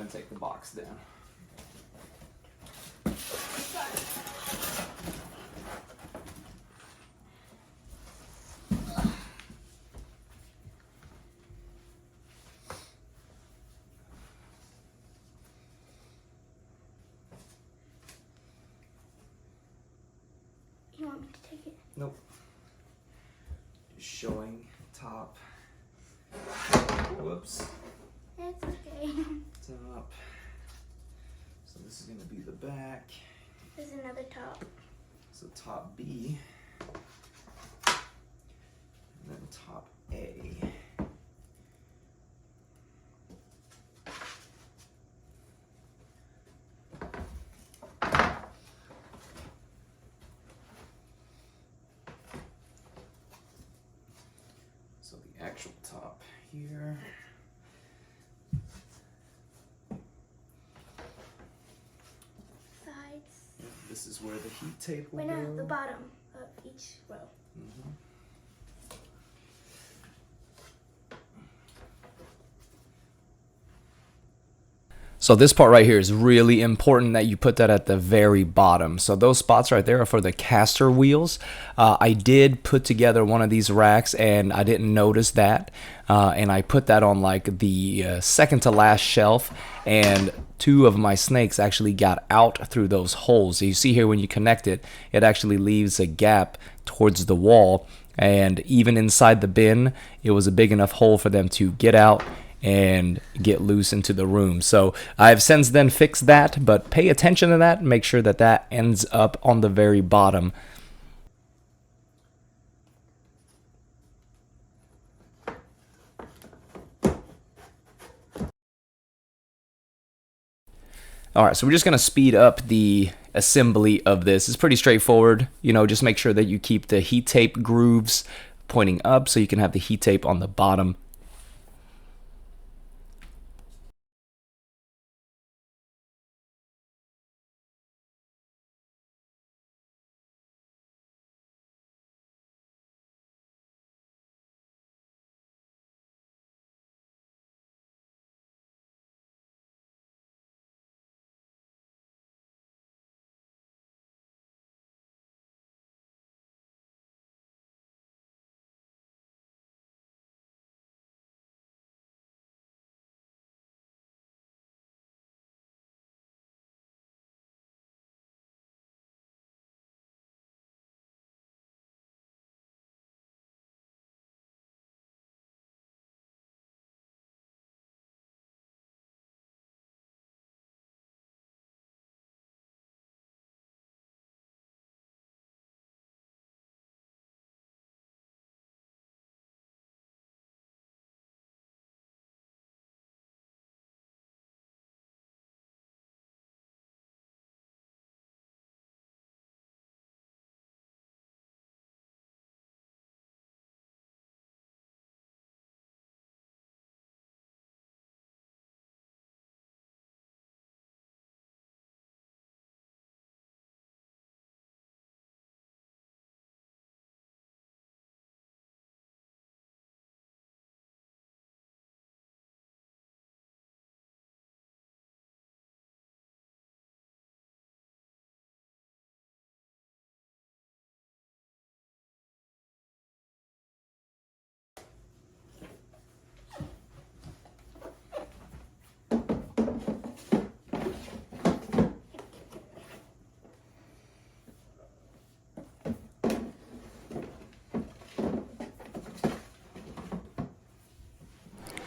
and take the box down. You want me to take it? Nope. Just showing top. Whoops. It's okay. Top. So this is going to be the back. There's another top. So top B. And then top A. So the actual top here. Sides. Yep, this is where the heat tape will Wait, go. no, the bottom of each row. Mhm. So this part right here is really important that you put that at the very bottom. So those spots right there are for the caster wheels. I did put together one of these racks and I didn't notice that. And I put that on like the second to last shelf, and two of my snakes actually got out through those holes. So you see here when you connect it, it actually leaves a gap towards the wall. And even inside the bin, it was a big enough hole for them to get out and get loose into the room. So I've since then fixed that, but pay attention to that and make sure that that ends up on the very bottom. Alright, so we're just going to speed up the assembly of this. It's pretty straightforward. You know, just make sure that you keep the heat tape grooves pointing up so you can have the heat tape on the bottom.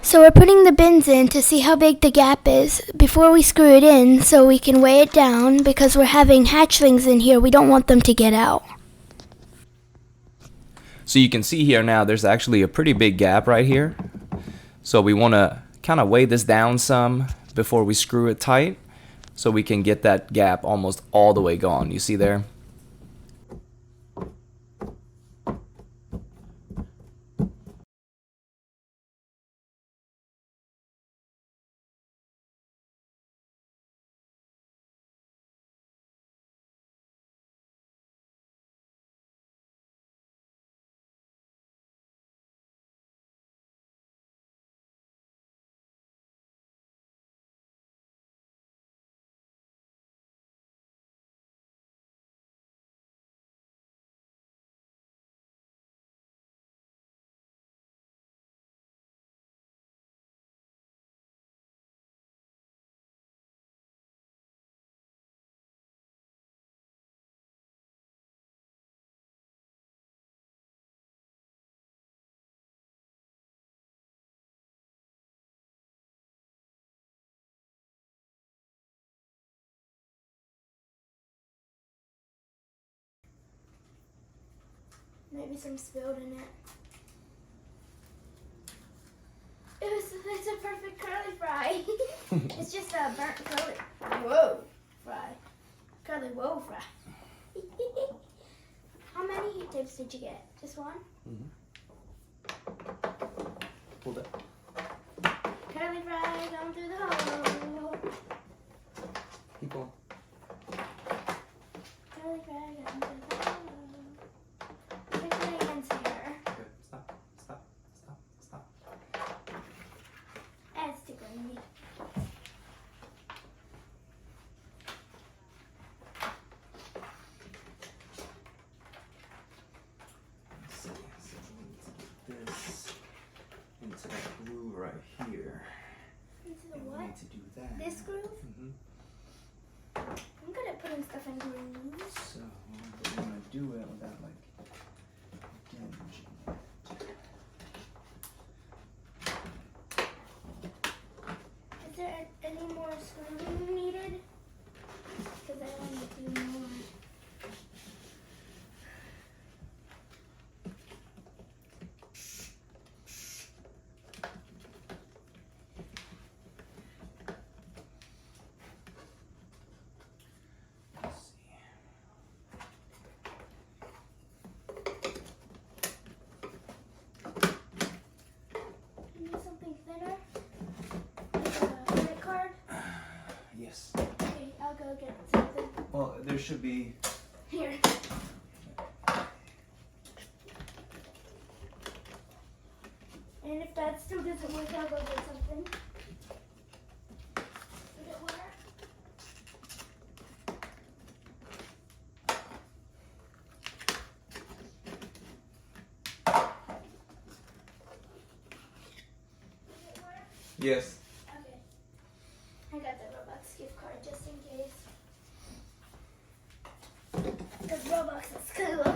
So we're putting the bins in to see how big the gap is before we screw it in so we can weigh it down, because we're having hatchlings in here. We don't want them to get out. So you can see here now there's actually a pretty big gap right here. So we want to kind of weigh this down some before we screw it tight so we can get that gap almost all the way gone. You see there? Maybe some spilled in it. It's a perfect curly fry. It's just a burnt curly. Whoa, fry. Curly whoa fry. How many heat tips did you get? Just one? Hold it. Curly fry going through the hole. Keep going. Curly fry going through the hole. Check my hands here. Okay, stop. That's tickling me. Let's see. So we need to get this into that groove right here. Into the And we what? need to do that. This groove? I'm good at putting stuff in grooves. So, but we want to do it without like damaging it. Is there any more screwing needed? Because I want to do more. Let's see. Need something thinner? Like a credit card? Yes. Okay, I'll go get something. Well, there should be. Here. And if that still doesn't work, I'll go get something. Did it work? Did it work? Yes. Okay. I got the Robux gift card just in case. Because Robux is cool.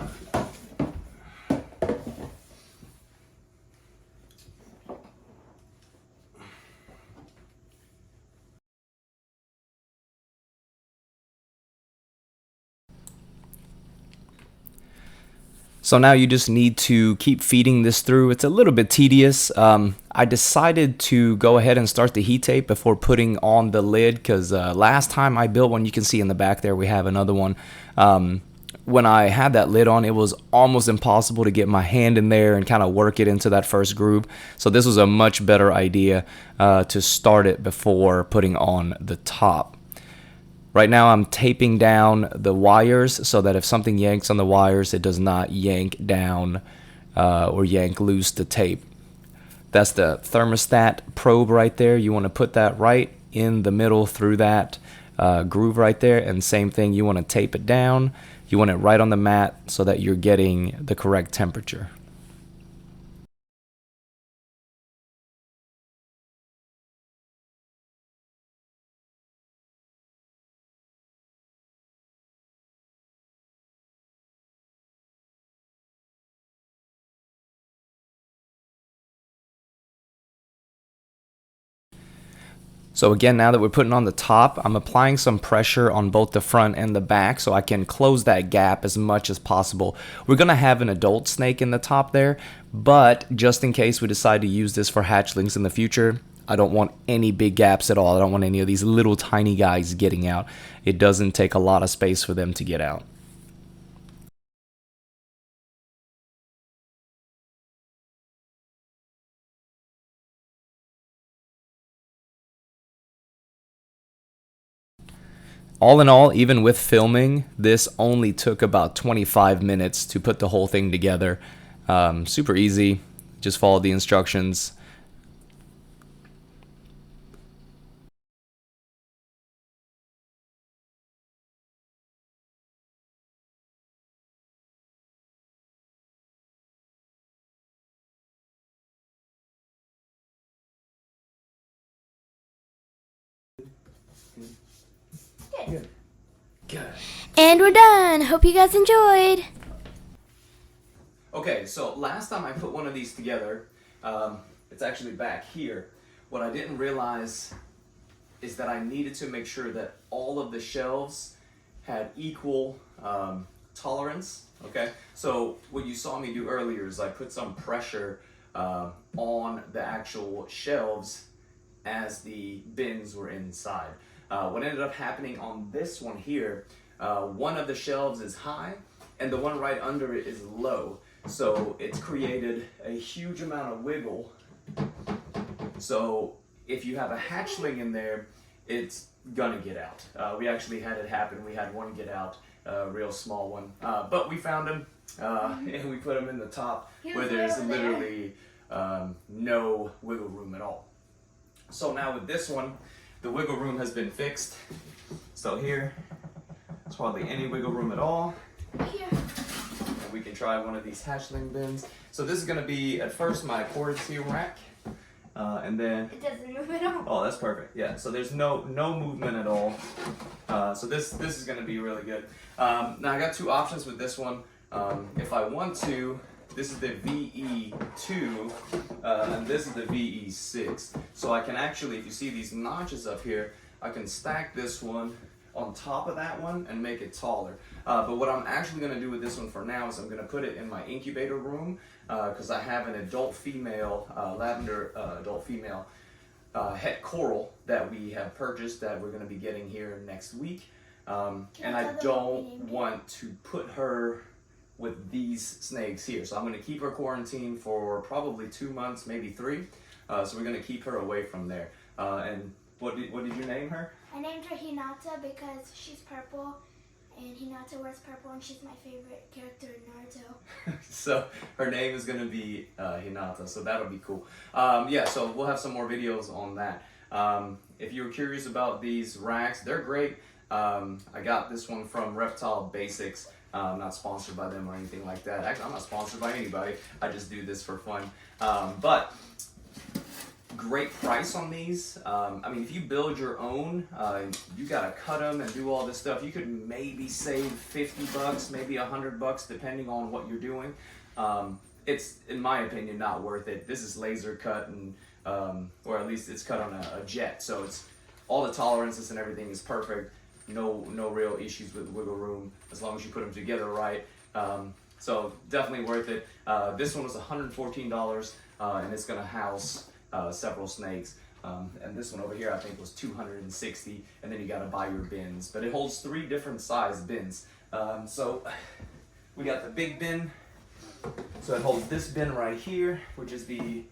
So now you just need to keep feeding this through. It's a little bit tedious. I decided to go ahead and start the heat tape before putting on the lid because last time I built one, you can see in the back there we have another one. When I had that lid on, it was almost impossible to get my hand in there and kind of work it into that first groove. So this was a much better idea to start it before putting on the top. Right now I'm taping down the wires so that if something yanks on the wires, it does not yank down or yank loose the tape. That's the thermostat probe right there. You want to put that right in the middle through that groove right there. And same thing, you want to tape it down. You want it right on the mat so that you're getting the correct temperature. So again, now that we're putting on the top, I'm applying some pressure on both the front and the back so I can close that gap as much as possible. We're going to have an adult snake in the top there, but just in case we decide to use this for hatchlings in the future, I don't want any big gaps at all. I don't want any of these little tiny guys getting out. It doesn't take a lot of space for them to get out. All in all, even with filming, this only took about 25 minutes to put the whole thing together. Super easy. Just follow the instructions. Good. Good. And we're done. Hope you guys enjoyed. Okay, so last time I put one of these together, it's actually back here. What I didn't realize is that I needed to make sure that all of the shelves had equal tolerance. Okay, so what you saw me do earlier is I put some pressure on the actual shelves as the bins were inside. What ended up happening on this one here, one of the shelves is high and the one right under it is low. So it's created a huge amount of wiggle. So if you have a hatchling in there, it's gonna get out. We actually had it happen. We had one get out, a real small one. But we found him and we put him in the top where there's literally no wiggle room at all. So now with this one, the wiggle room has been fixed. So here, there's hardly any wiggle room at all. Here. And we can try one of these hatchling bins. So this is gonna be, at first, my quarantine rack. And then It doesn't move at all. oh, that's perfect. Yeah, so there's no movement at all. So this is gonna be really good. Now I got two options with this one. If I want to, this is the VE2 and this is the VE6. So I can actually, if you see these notches up here, I can stack this one on top of that one and make it taller. But what I'm actually gonna do with this one for now is I'm gonna put it in my incubator room because I have an adult female, lavender adult female het coral that we have purchased that we're gonna be getting here next week. And I don't want to put her with these snakes here. So I'm gonna keep her quarantined for probably 2 months, maybe 3. So we're gonna keep her away from there. And what did you name her? I named her Hinata because she's purple, and Hinata wears purple, and she's my favorite character in Naruto. So her name is gonna be Hinata, so that'll be cool. Yeah, so we'll have some more videos on that. If you were curious about these racks, they're great. I got this one from Reptile Basics. I'm not sponsored by them or anything like that. Actually, I'm not sponsored by anybody. I just do this for fun. But great price on these. I mean, if you build your own, you gotta cut them and do all this stuff. You could maybe save $50, maybe $100, depending on what you're doing. It's, in my opinion, not worth it. This is laser cut, and or at least it's cut on a jet, so it's all the tolerances and everything is perfect. No real issues with wiggle room as long as you put them together right. So definitely worth it. This one was $114, and it's gonna house several snakes. And this one over here I think was $260, and then you gotta buy your bins. But it holds 3 different size bins. So we got the big bin. So it holds this bin right here, which is the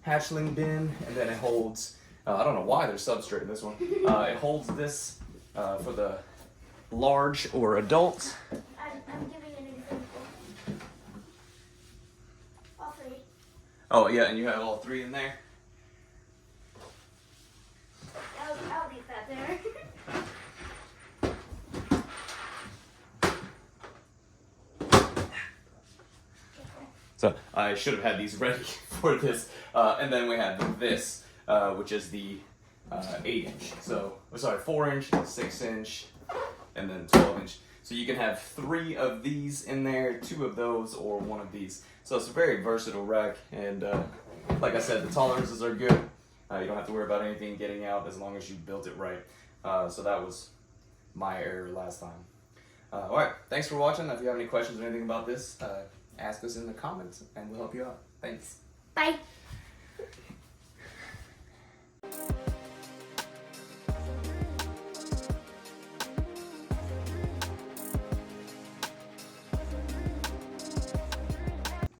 hatchling bin, and then it holds, I don't know why there's substrate in this one. It holds this for the large or adults. I'm giving an example. All 3. Oh yeah, and you have all 3 in there. I'll leave that there. So I should have had these ready for this. And then we have this, which is the 8-inch. So, sorry, 4-inch, 6-inch, and then 12-inch. So you can have 3 of these in there, 2 of those, or 1 of these. So it's a very versatile rack, and like I said, the tolerances are good. You don't have to worry about anything getting out as long as you built it right. So that was my error last time. Alright, thanks for watching. If you have any questions or anything about this, ask us in the comments and we'll help you out. Thanks. Bye.